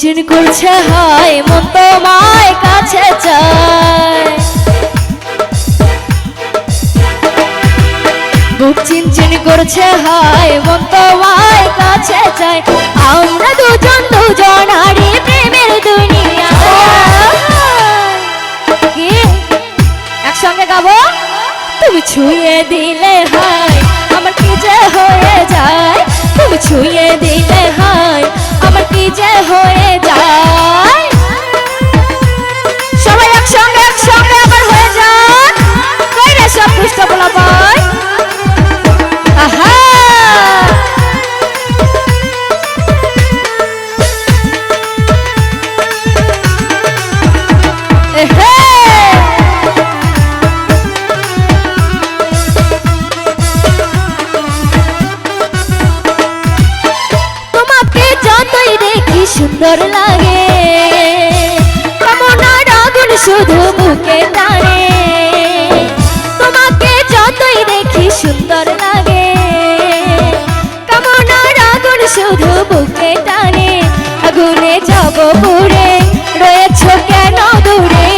চিনচিন করছে হায় মন তোমায় কাছে চায় বুক চিনচিন করছে হায় মন তোমায় কাছে চায় আমরা দুজন দুজনারই প্রেমের দুনিয়া কি একসঙ্গে গাবো তুমি ছুঁয়ে দিলে হায় আমার কি যে হয়ে যায় তুমি ছুঁয়ে দিলে হায় আমার কি যে হয়ে যায় সবাই একসঙ্গে আবার হয়ে যান কই রে সব দুষ্ট বলা ভাই আহা এহে সুন্দর লাগে কামনার আগুন শুধু বুকে টানে তোমাকে যতই দেখি সুন্দর লাগে কামনার আগুন শুধু বুকে টানে আগুনে যাব পুড়ে রয়েছো কেন দূরে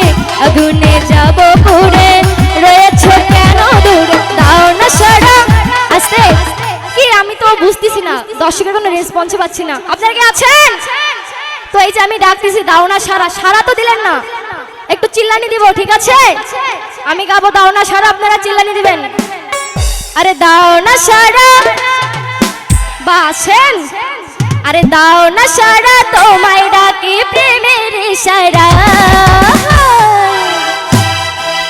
আগুনে যাব পুড়ে রয়েছো কেন দূরে দাও না সারা আস্তে কি আমি তো বুঝতেছি না দর্শকের কোনো রেসপন্স পাচ্ছি না আপনারা কি আছেন তো এই যে আমি ডাকতেছি দাও না সারা তো দিলেন না একটু চিল্লানি দিব ঠিক আছে আমি গাবো দাও না সারা আপনারা চিল্লানি দিবেন আরে দাও না সারা বাসেন আরে দাও না সারা তোমায় ডাকি প্রেমের ইশারা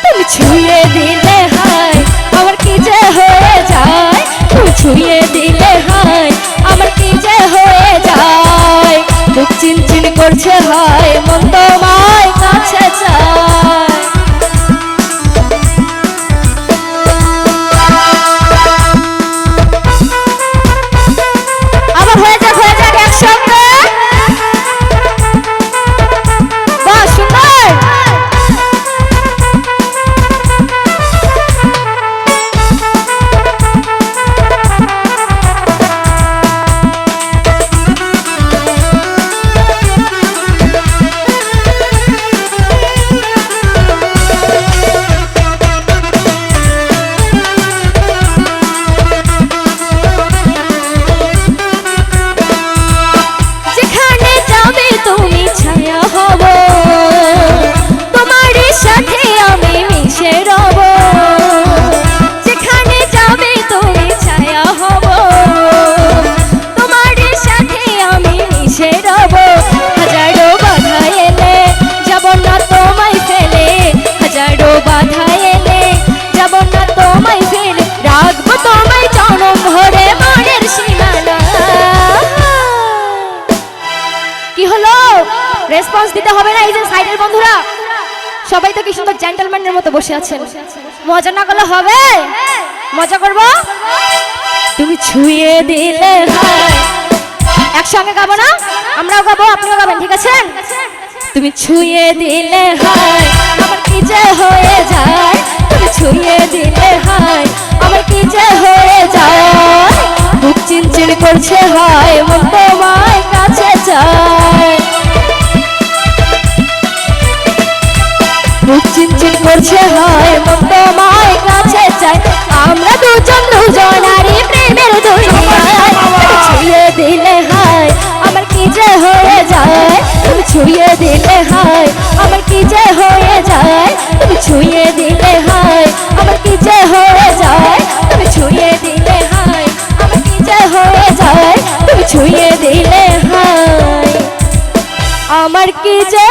তুমি ছুঁয়ে দিলে হায় আমার কি যে হয়ে যায় তুমি ছুঁয়ে দিলে হায় আমার কি যে হয়ে যায় বুক চিনচিন করছে হায় মন তোমায় কাছে চায় আবার হয়ে যাক একসঙ্গে বাহ সুন্দর রেসপন্স দিতে হবে না এই যে সাইডের বন্ধুরা সবাই তো কি সুন্দর জেন্টলম্যানের মতো বসে আছেন মজা না করলে হবে মজা করব তুমি ছুঁয়ে দিলে হায় একসঙ্গে গাবো না আমরাও গাবো আপনিও গাবেন ঠিক আছে তুমি ছুঁয়ে দিলে হায় আমার কি যে হয়ে যায় তুমি ছুঁয়ে দিলে হায় আমার কি যে হয়ে যায় বুক চিনচিন করছে হায় মন তোমায় কাছে চায় বুক চিনচিন করছে হায় মন তোমায় কাছে চায় আমরা দুজন দুজনারই প্রেমের দুনিয়ায় ছুঁয়ে দিলে হায় আমার কি যে হয়ে যায় তুমি ছুঁয়ে দিলে হায় আমার কি যে হয়ে যায় তুমি ছুঁয়ে দিলে হায় আমার কি যে হয়ে যায় তুমি ছুঁয়ে দিলে হায় আমার কি যে হয়ে যায় তুমি ছুঁয়ে দিলে হায় আমার কি যে